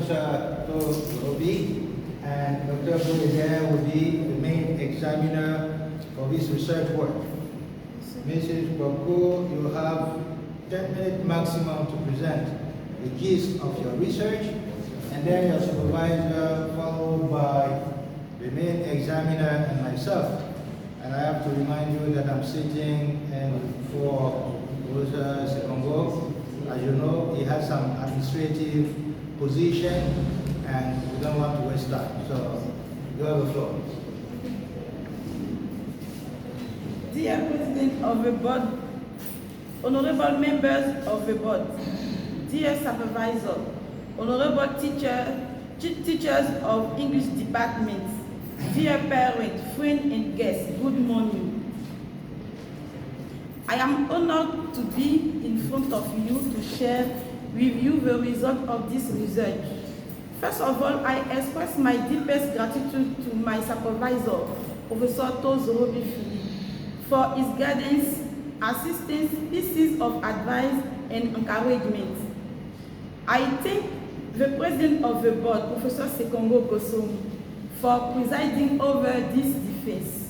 Professor Robi, and Dr. Boyer will be the main examiner for this research work. Mrs. Kouakou, you have 10 minutes maximum to present the gist of your research, and then your supervisor, followed by the main examiner and myself. And I have to remind you that I'm sitting in for Professor Sekongo. As you know, he has some administrative position, and we don't want to waste time. So, you have the floor. Dear President of the Board, honorable members of the Board, dear Supervisor, honorable teachers of English departments, dear parents, friends and guests, good morning. I am honored to be in front of you to share with you the result of this research. First of all, I express my deepest gratitude to my supervisor, Professor Robi, for his guidance, assistance, pieces of advice, and encouragement. I thank the President of the Board, Professor Sekongo, for presiding over this defense.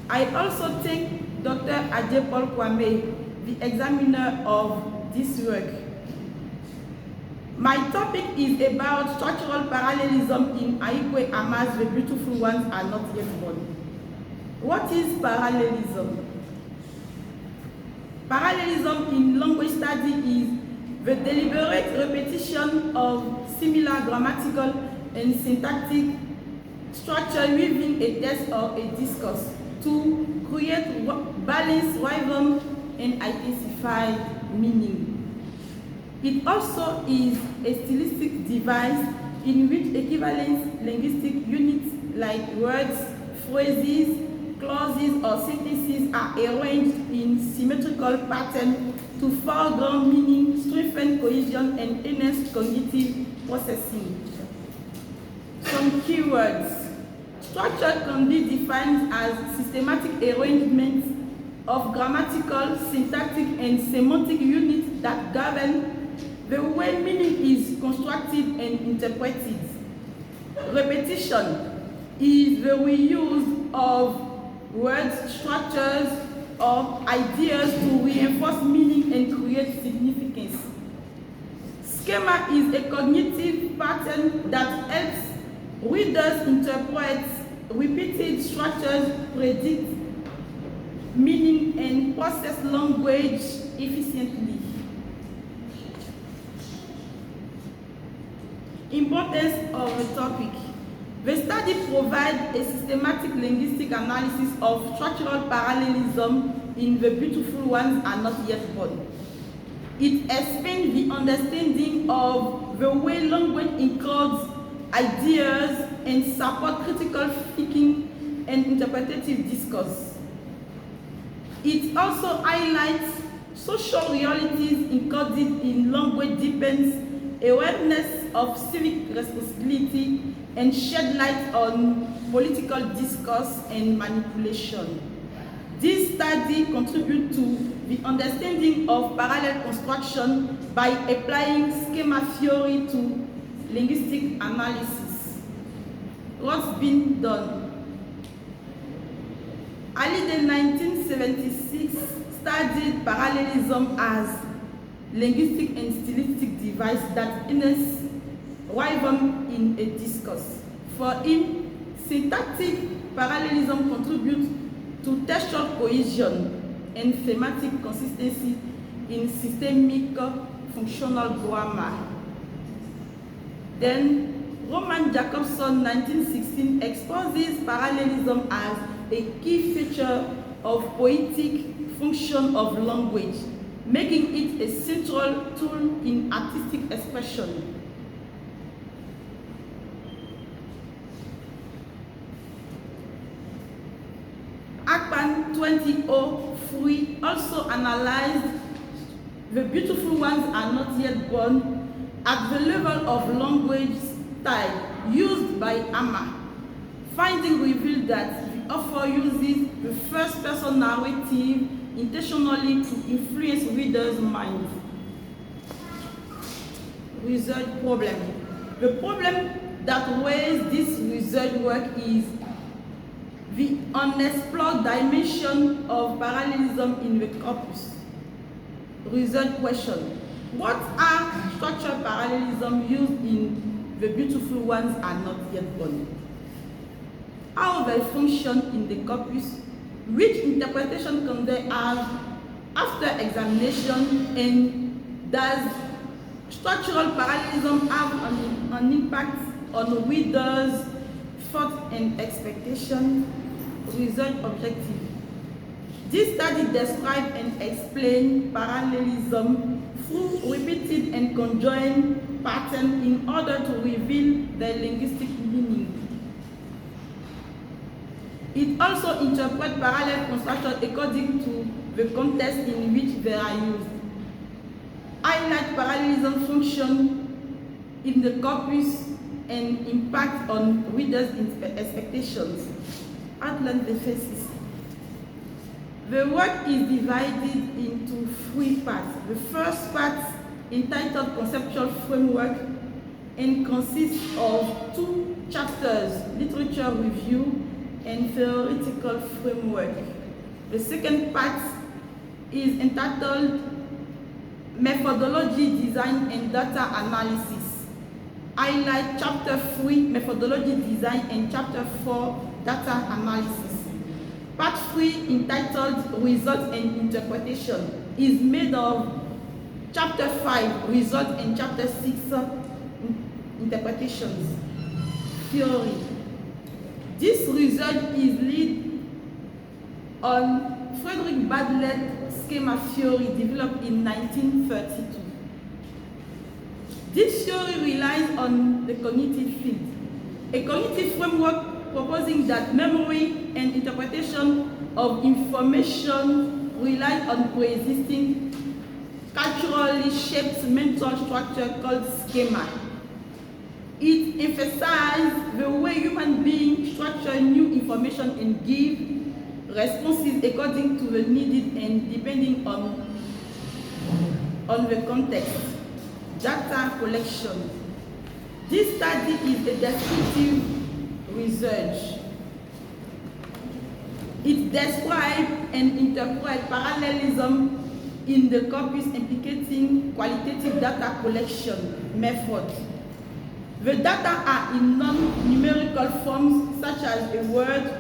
I also thank Dr. Adjepol Kwame, the examiner of this work. My topic is about structural parallelism in Aikwe Ama's The Beautiful Ones Are Not Yet Born. What is parallelism? Parallelism in language study is the deliberate repetition of similar grammatical and syntactic structure within a text or a discourse to create balance, rhythm, and intensify meaning. It also is a stylistic device in which equivalent linguistic units like words, phrases, clauses, or sentences are arranged in symmetrical pattern to foreground meaning, strengthen cohesion, and enhance cognitive processing. Some keywords. Structure can be defined as systematic arrangement of grammatical, syntactic, and semantic units that govern the way meaning is constructed and interpreted. Repetition is the reuse of words, structures, or ideas to reinforce meaning and create significance. Schema is a cognitive pattern that helps readers interpret repeated structures, predict meaning, and process language efficiently. Importance of the topic. The study provides a systematic linguistic analysis of structural parallelism in The Beautiful Ones Are Not Yet Born. It expands the understanding of the way language encodes ideas and support critical thinking and interpretative discourse. It also highlights social realities encoded in language, deepens awareness of civic responsibility, and shed light on political discourse and manipulation. This study contributes to the understanding of parallel construction by applying schema theory to linguistic analysis. What's been done? Hallyday 1976 studied parallelism as linguistic and stylistic device that enhance rhythm in a discourse. For him, syntactic parallelism contributes to textual cohesion and thematic consistency in systemic functional grammar. Then, Roman Jacobson, 1916, exposes parallelism as a key feature of poetic function of language, making it a central tool in artistic expression. Akpan 2003 also analyzed The Beautiful Ones Are Not Yet Born at the level of language style used by Ama. Findings revealed that the author uses the first-person narrative intentionally to influence readers' minds. research problem. The problem that weighs this research work is the unexplored dimension of parallelism in the corpus. Research question: what are structural parallelism used in The Beautiful Ones Are Not Yet Born? How they function in the corpus? Which interpretation can they have after examination? And does structural parallelism have an impact on readers' thought and expectation? Research objective: this study describes and explains parallelism through repeated and conjoined patterns in order to reveal their linguistic meaning. It also interprets parallel constructions according to the context in which they are used. Highlight parallelism function in the corpus and impact on readers' expectations. Outline the thesis. The work is divided into 3 parts. The first part, entitled Conceptual Framework, and consists of 2 chapters, Literature Review and Theoretical Framework. The second part is entitled Methodology, Design and Data Analysis. Highlight Chapter 3, Methodology, Design, and Chapter 4, Data Analysis. Part 3, entitled Results and Interpretation, is made of Chapter 5, Results, and Chapter 6, Interpretations. Theory. This research is led on Frederick Badlett's schema theory developed in 1932. This theory relies on the cognitive field, a cognitive framework proposing that memory and interpretation of information rely on pre-existing, culturally shaped mental structure called schema. It emphasizes the way human beings structure new information and give responses according to the needed and depending on the context. Data collection. This study is a descriptive research. It describes and interprets parallelism in the corpus implicating qualitative data collection method. The data are in non-numerical forms such as a words,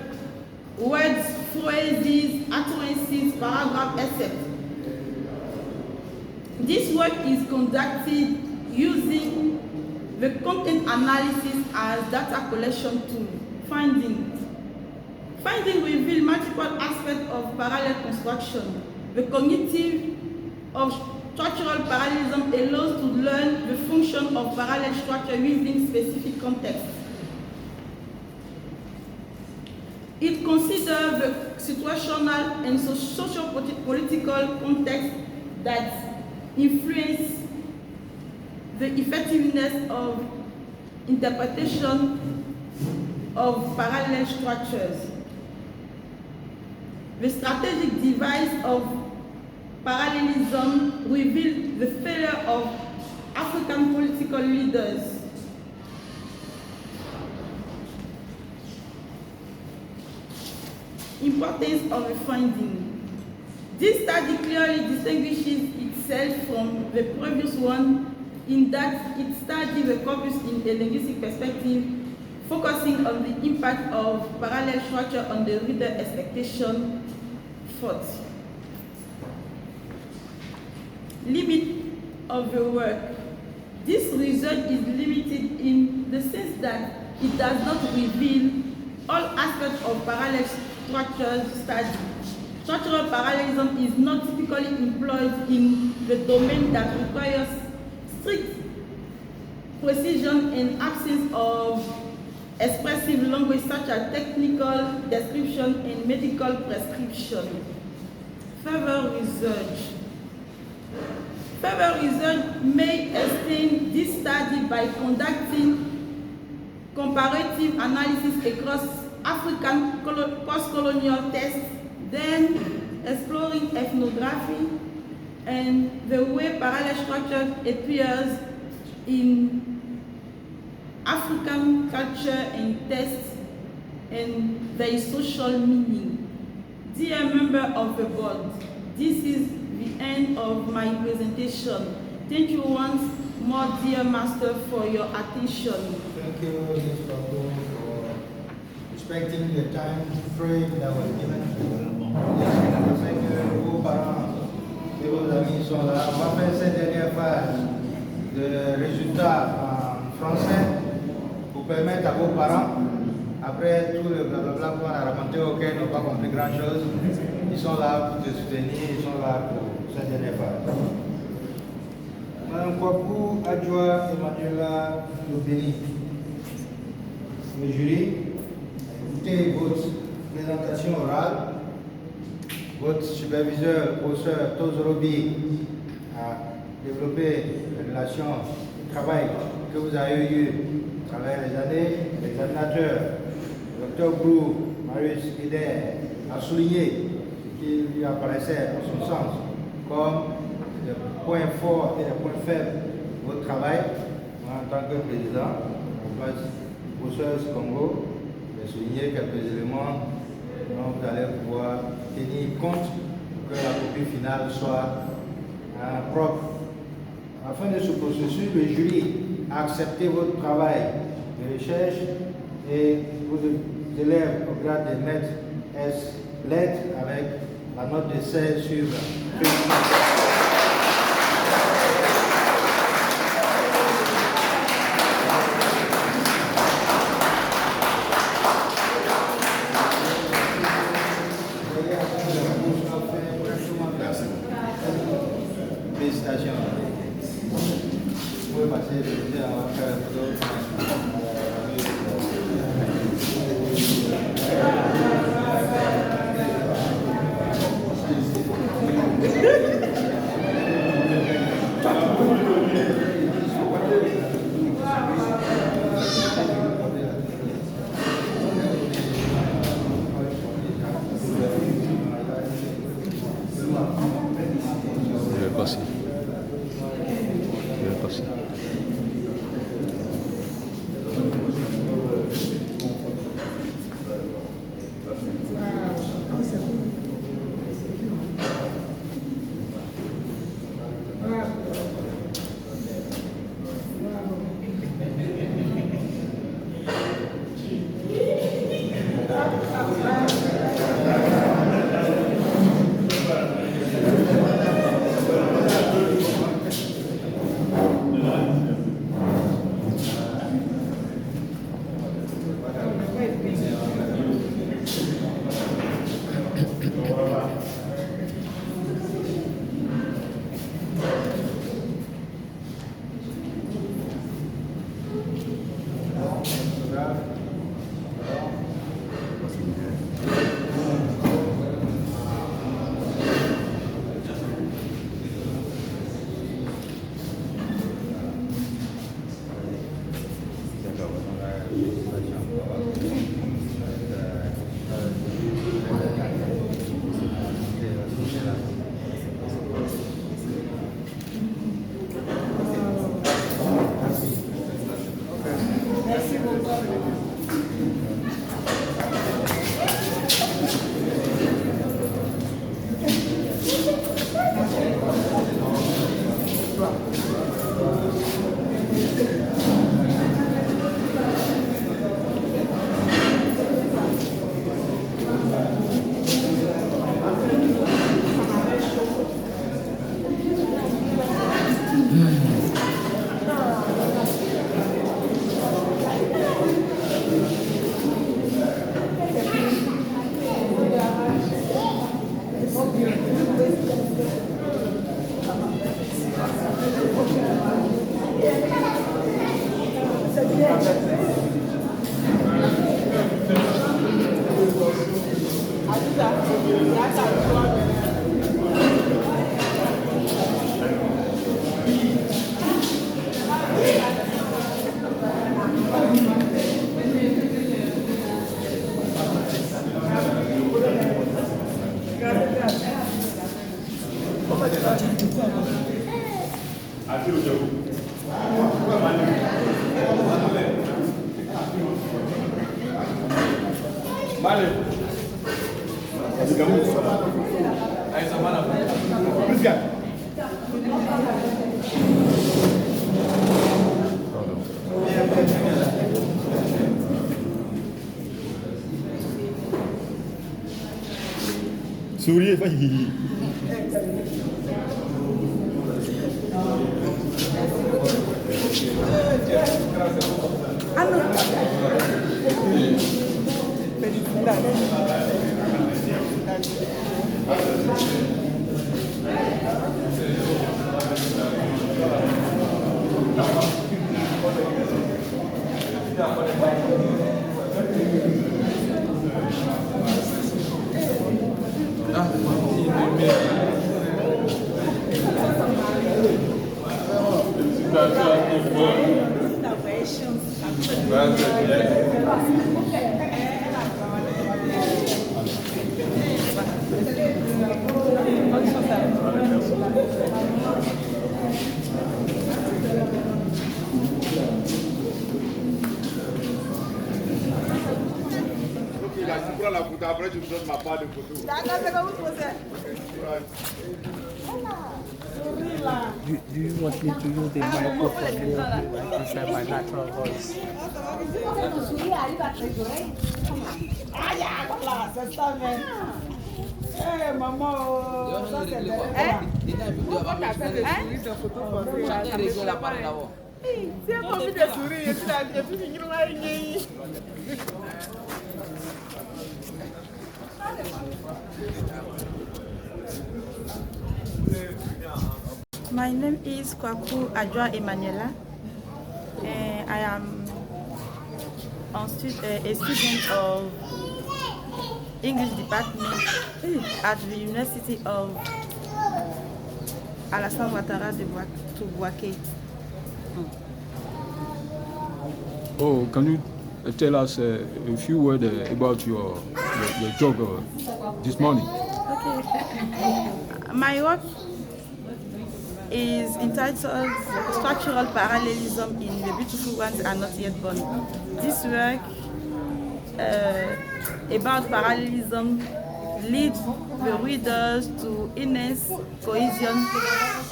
phrases, utterances, paragraph, etc. This work is conducted using the content analysis as data collection tool. Findings reveal multiple aspects of parallel construction. The cognitive of structural parallelism allows to learn the function of parallel structure within specific contexts. It considers the situational and socio-political context that influence the effectiveness of interpretation of parallel structures. The strategic device of parallelism revealed the failure of African political leaders importance of the finding. This study clearly distinguishes itself from the previous one in that it studied the corpus in a linguistic perspective, focusing on the impact of parallel structure on the reader expectation thought. Limit of the work. This research is limited in the sense that it does not reveal all aspects of parallel structure study. Structural parallelism is not typically employed in the domain that requires strict precision and absence of expressive language such as technical description and medical prescription. Further research may extend this study by conducting comparative analysis across African post-colonial texts, then exploring ethnography and the way parallel structure appears in African culture and taste and their social meaning. Dear member of the board, this is the end of my presentation. Thank you once more, dear master, for your attention. Thank you, Ms. Kouakou, for respecting the time frame that was given. Je sais que vos parents et vos amis sont là. On va faire cette dernière phase de résultats en français pour permettre à vos parents, après tout le blablabla qu'on a raconté auquel ils n'ont pas compris grand-chose, ils sont là pour te soutenir, ils sont là pour cette dernière phase. Madame Kouakou, adjoint Emannuela Kouakou, le jury, écoutez votre présentation orale. Votre superviseur, professeur Tozorobi, a développé les relations de travail que vous avez eues à travers les années. L'examinateur, Dr Brou, Marius Guédet, a souligné ce qui lui apparaissait en son sens comme les points forts et les points faibles de votre travail. Moi, en tant que président, en place du professeur Congo, j'ai souligné quelques éléments dont vous allez pouvoir tenir compte pour que la copie finale soit propre. À la fin de ce processus, le jury a accepté votre travail de recherche et vos élèves au grade de maître S lettres avec la note de 16 sur 20. Félicitations. Vous pouvez passer le à faire la photo. Aqui o jogo. Souriez, pas hihi. Je prends la photo, après je vous donne ma part de photo. Do you want me to use the microphone here? This is my natural voice. My name is Kouakou Emannuela, and I am a student of English department at the University of Alassane Ouattara de Bouaké. Oh, can you tell us a few words about your job this morning? Okay. My work is entitled Structural Parallelism in The Beautiful Ones Are Not Yet Born. This work about parallelism leads the readers to inness cohesion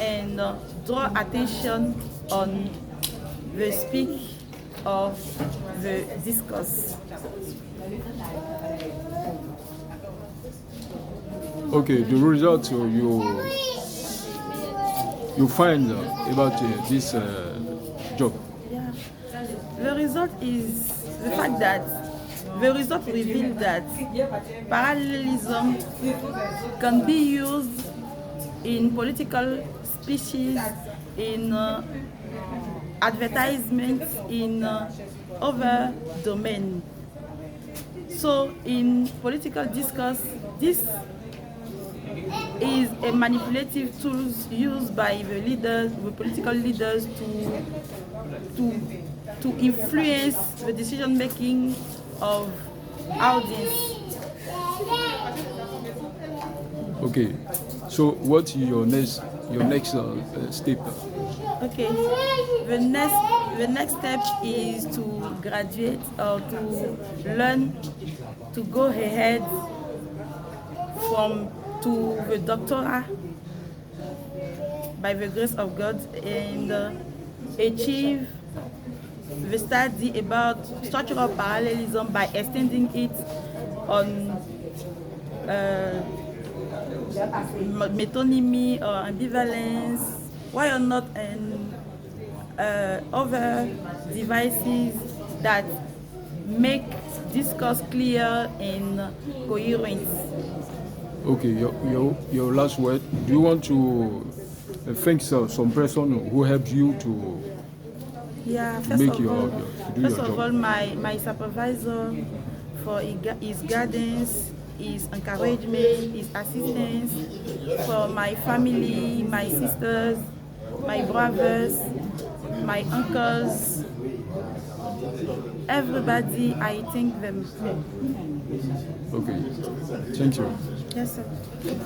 and draw attention on the speak of the discourse. Okay, the result you find about this job. Yeah. The result is the fact that the result reveals that parallelism can be used in political speeches, in advertisements, in other domains. So in political discourse, this is a manipulative tool used by the leaders, the political leaders, to influence the decision making of audience. Okay, so what's your next step? Okay, the next step is to graduate or to learn to go ahead to the doctorate by the grace of God and achieve the study about structural parallelism by extending it on metonymy or ambivalence, why or not, and other devices that make discourse clear and coherent. Okay, your last word. Do you want to thank some person who helped you to make your First of job? all, my supervisor for his guidance, his encouragement, his assistance, for my family, my sisters, my brothers, my uncles, everybody, I thank them. Okay, thank you. Yes, sir. Yes.